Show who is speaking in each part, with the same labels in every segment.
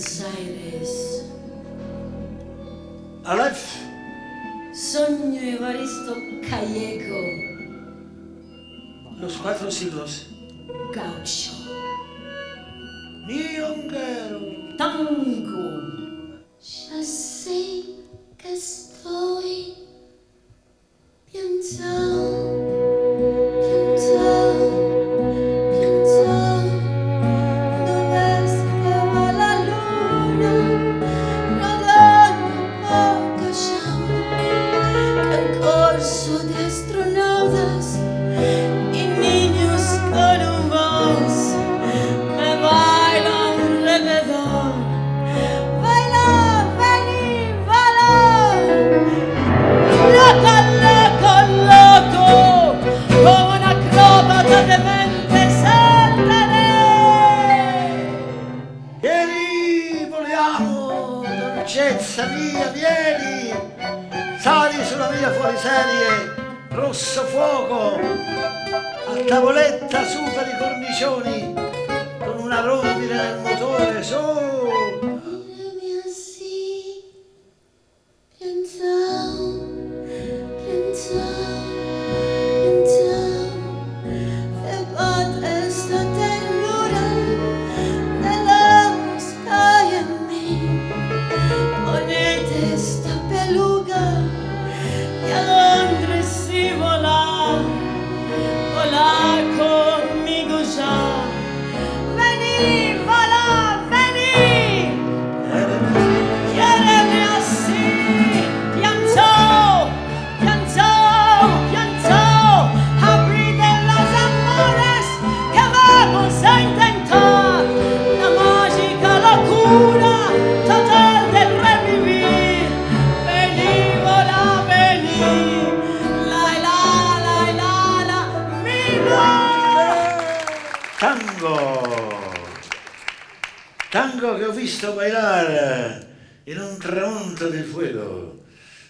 Speaker 1: Buenos Aires.
Speaker 2: Aleph.
Speaker 1: Sogno Evaristo Callejo.
Speaker 2: Los 4 siglos.
Speaker 1: Gaucho.
Speaker 2: Milonguero.
Speaker 1: Tango. Ya sé que estoy pienso.
Speaker 2: Dolcezza mia, vieni! Sali sulla mia fuoriserie, rosso fuoco! A tavoletta superi i cornicioni, con una rondine nel motore, su! Tango che ho visto bailare in un tramonto di fuego,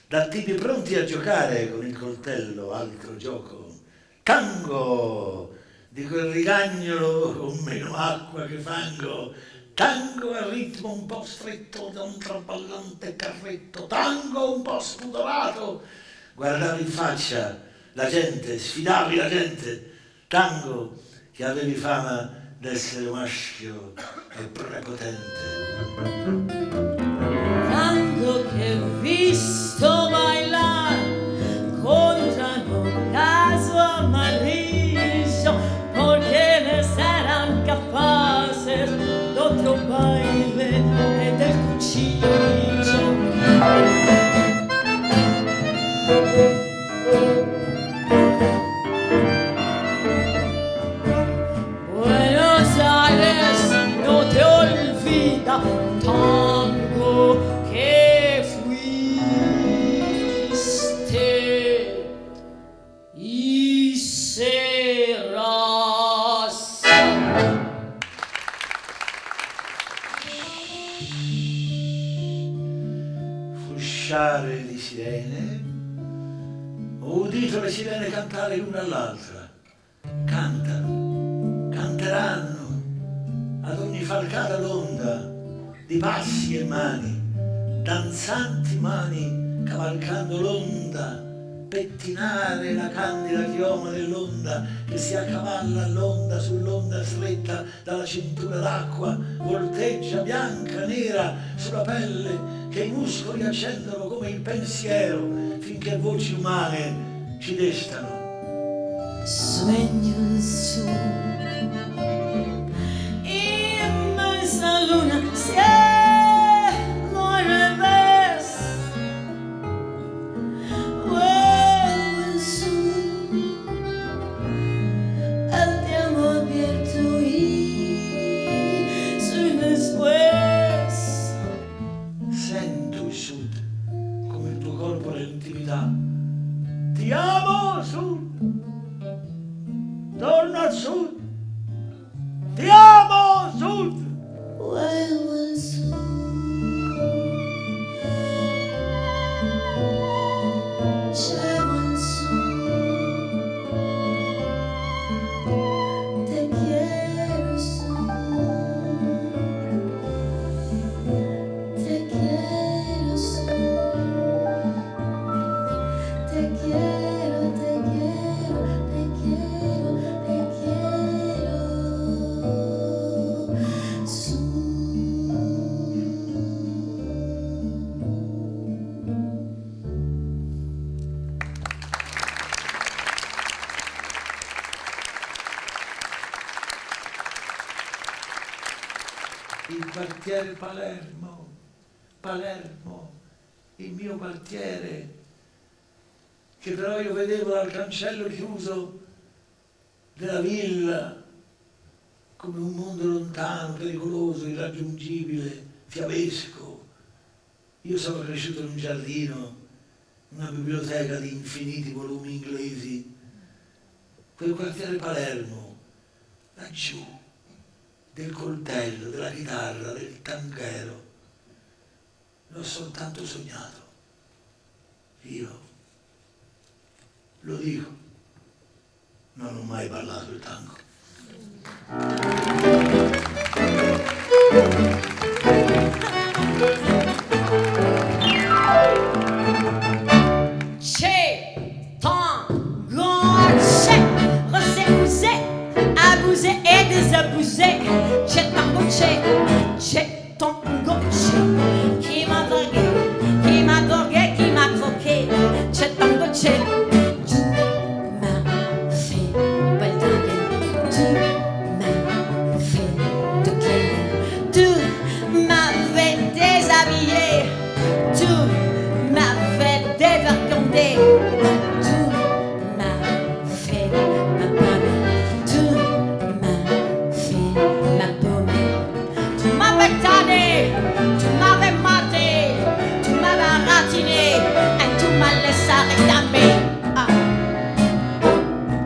Speaker 2: da tipi pronti a giocare con il coltello, altro gioco. Tango di quel rigagnolo con meno acqua che fango, tango a ritmo un po' stretto da un traballante carretto, tango un po' spudorato, guardavi in faccia la gente, sfidavi la gente, tango che avevi fama d'essere maschio e prepotente.
Speaker 1: Tango che ho visto bailar contra caso amarillo, porque les eran capaces de otro baile y del cuchillo. Tango che fuiste y serás.
Speaker 2: Fusciare di sirene, ho udito le sirene cantare l'una all'altra. Cantano, canteranno ad ogni falcata d'onda, di passi e mani, danzanti mani cavalcando l'onda, pettinare la candida chioma dell'onda che si accavalla all'onda sull'onda stretta dalla cintura d'acqua, volteggia bianca, nera sulla pelle che i muscoli accendono come il pensiero finché voci umane ci destano.
Speaker 1: Sueño su inmensa luna, cielo al revés, vuelvo en su, el tiempo abierto y soy después.
Speaker 2: Sento il sud come il tuo corpo nell'intimità. Ti amo sud, torno al sud, ti amo sud.
Speaker 1: Vuelvo en su.
Speaker 2: il quartiere Palermo, Palermo, il mio quartiere, che però io vedevo dal cancello chiuso della villa come un mondo lontano, pericoloso, irraggiungibile, fiabesco. Io sono cresciuto in un giardino, una biblioteca di infiniti volumi inglesi, quel quartiere Palermo, laggiù, del coltello, della chitarra, del tanghero, l'ho soltanto sognato. Io, lo dico, non ho mai ballato il tango.
Speaker 1: C'è tango, c'è resé, abusé et désabusé. C'è tango, c'è tango, c'è qui m'a dragué, qui m'a drogué, qui m'a croqué. C'è tango, c'è. Tu m'as fait baldaguer, tu m'as fait toquer, tu m'avais déshabillé, tu m'as fait dévergonder, tu m'as fait ma bonne, tu m'as fait ma bonne, tu m'avais tanné, tu m'avais maté, tu m'avais ratiné et tu m'as laissé réclamer. Ah.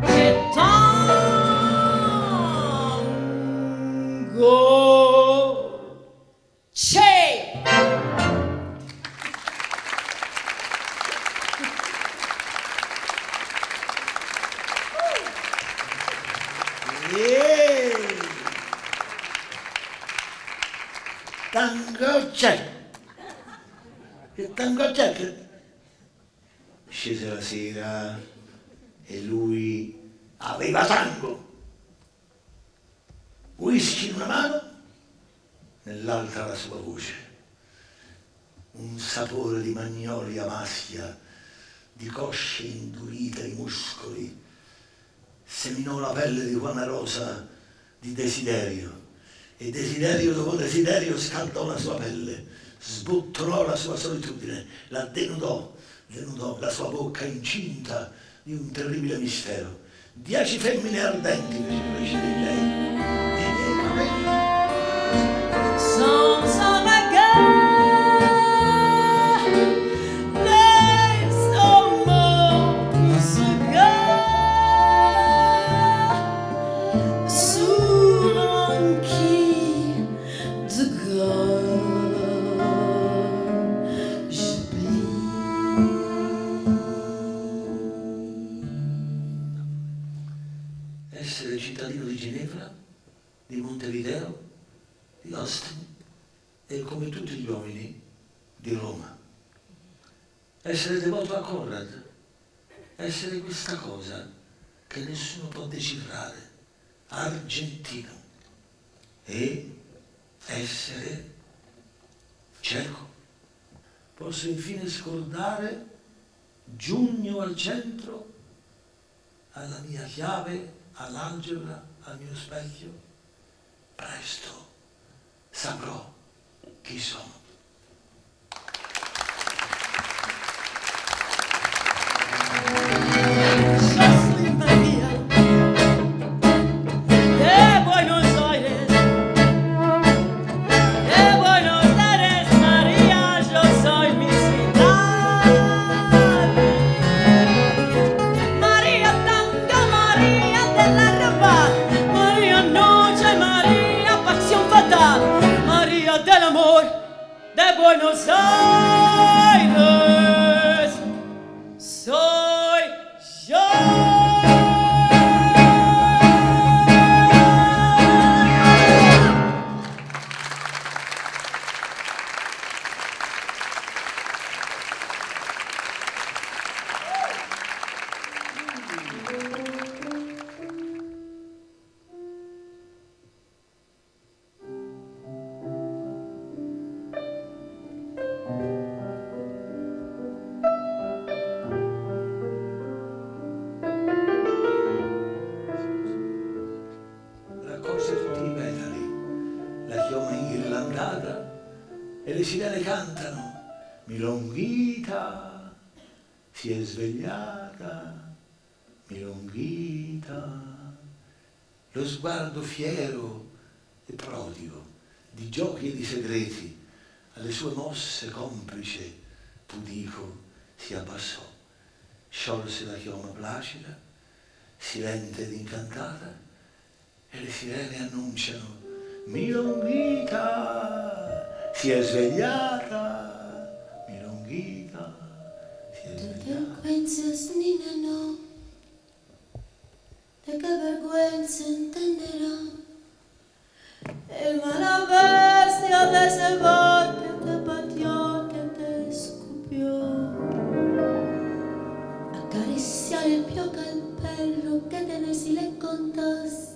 Speaker 1: J'ai tango, c'è.
Speaker 2: Tango c'è! Che tango c'è? Che... Scese la sera e lui aveva tango. Whisky in una mano, nell'altra la sua voce. Un sapore di magnolia maschia, di cosce indurite ai muscoli, seminò la pelle di Juana Rosa di desiderio, e desiderio dopo desiderio scaldò la sua pelle, sbottonò la sua solitudine, la denudò la sua bocca incinta di un terribile mistero. 10 femmine ardenti fecero uscire di lei, e i miei capelli
Speaker 1: Sans regard, les hommes se garent sous l'enquille de gorge plie.
Speaker 2: essere cittadino di Ginevra, di Montevideo, di Austin e come tutti gli uomini di Roma. Essere devoto a Conrad, essere questa cosa che nessuno può decifrare, argentino, e essere cieco. Posso infine scordare giugno al centro, alla mia chiave, all'algebra, al mio specchio. Presto saprò chi sono.
Speaker 1: Yo soy María de Buenos Aires, María, yo soy mi ciudad. María tango, María de la ropa, María noche, María pasión fatal, María del amor de Buenos Aires. Soy yo.
Speaker 2: Raccolse tutti i petali, la chioma inghillata l'andata e le sirene cantano. Milonghita si è svegliata, Milonghita. Lo sguardo fiero e prodigo di giochi e di segreti, alle sue mosse complice, pudico, si abbassò, sciolse la chioma placida, silente ed incantata, e le sirene annunciano: Milonghita si è svegliata, Milonghita si è
Speaker 3: Te
Speaker 2: svegliata.
Speaker 3: vergüenzas, nina, no. De qué vergüenza entenderán el mala bestia de ese bar que te pateó, que te escupió. Acariciar el pioca al perro que tenés y le contás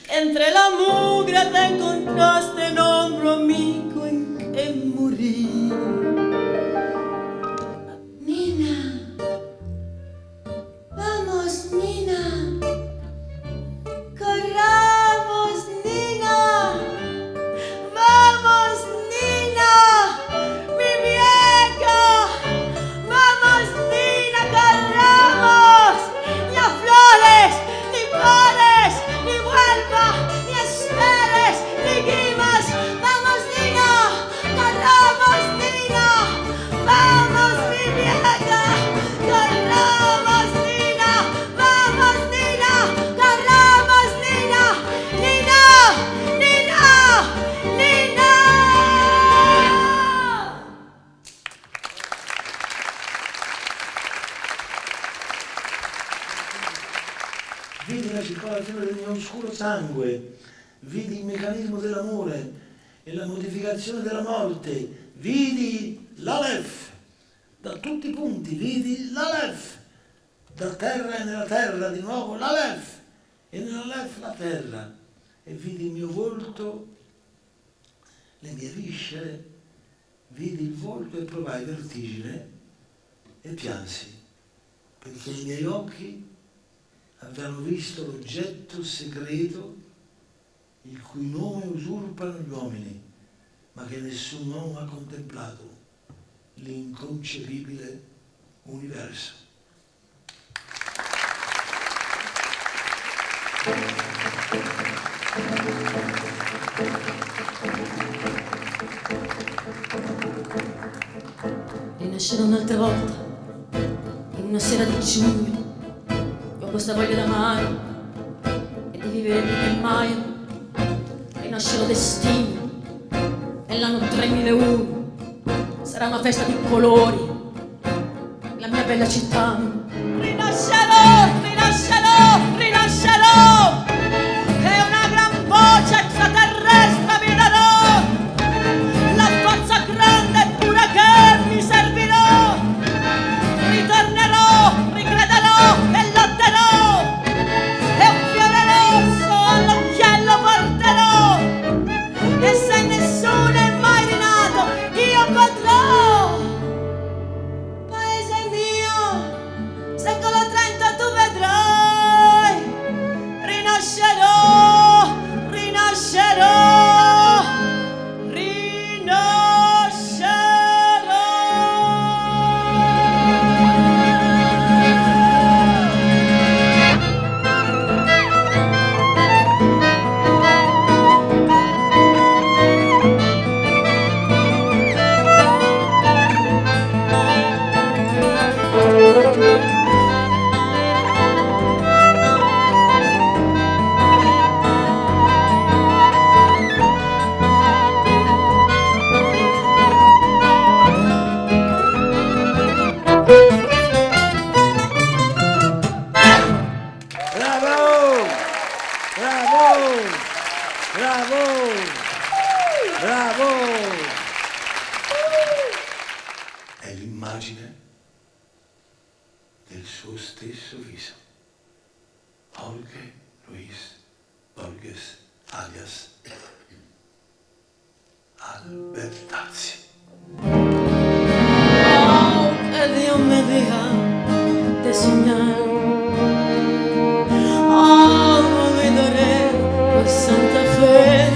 Speaker 3: que entre la mugre te encontraste en hombro amigo en que morir. Nina, vamos, Nina. Corramos, Nina. Vamos, Nina. Mi vieja. Vamos, Nina, corramos. Ni a flores, ni pares, ni vuelva, ni esperes, ni guimas. Vamos, Nina. Corramos, Nina. Vamos, mi vieja. Corramos, Nina. Vamos, Nina. Corramos, Nina. Nina. Nina. Nina.
Speaker 2: Vidi la circolazione del mio oscuro sangue, vidi il meccanismo dell'amore e la modificazione della morte, vidi l'Aleph, da tutti i punti, vidi l'Aleph, da terra e nella terra di nuovo l'Aleph, e nell'Aleph la terra, e vidi il mio volto, le mie viscere, vidi il volto e provai vertigine e piansi, perché i miei occhi avevano visto l'oggetto segreto il cui nome usurpano gli uomini, ma che nessun uomo ha contemplato, l'inconcepibile universo.
Speaker 3: Rinascerò un'altra volta, in una sera di giugno, con questa voglia d'amare e di vivere più che mai. Rinascerò destino, nell'anno 3001, sarà una festa di colori, la mia bella città. Rinascerò, rinascerò, rinascerò, e una gran voce extraterrestre mi darò, la forza grande e pura che mi servirò. Ritornerò, ricrederò e lotterò, e un fiore rosso all'occhiello porterò, e se nessuno è mai rinato io potrò. Paese mio, secolo 30 tu vedrai, rinascerò, rinascerò,
Speaker 2: Bravo! Bravo! Bravo! Bravo! È l'immagine del suo stesso viso. Jorge Luis Borges alias Albertazzi.
Speaker 3: oh, que Dios me deja de soñar. Oh, no me doré por Santa Fe,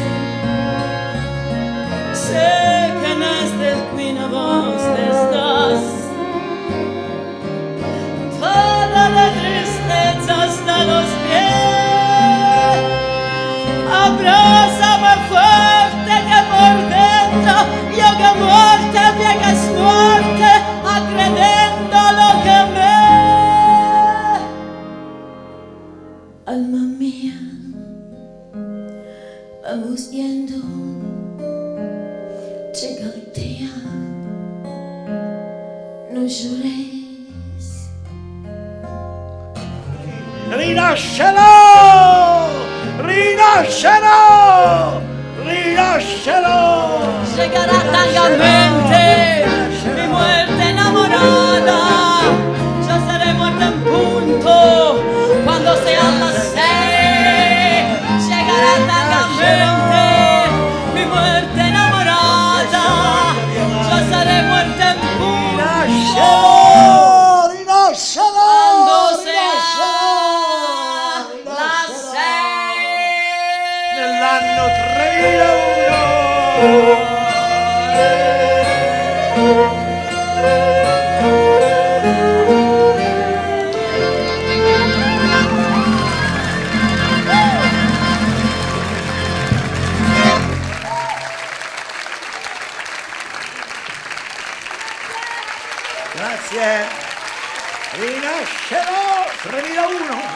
Speaker 2: rinascerò, rinascerò.
Speaker 1: Llegará tangamente mi muerte enamorada. Yo seré muerta en punto cuando sean las 6. Llegará tangamente mi muerte enamorada. Yo seré muerta en punto
Speaker 2: Rinascerò,
Speaker 1: cuando
Speaker 2: rinascerò,
Speaker 1: sean las 6.
Speaker 2: nell'anno 3001. Grazie. Rinascerò 3001.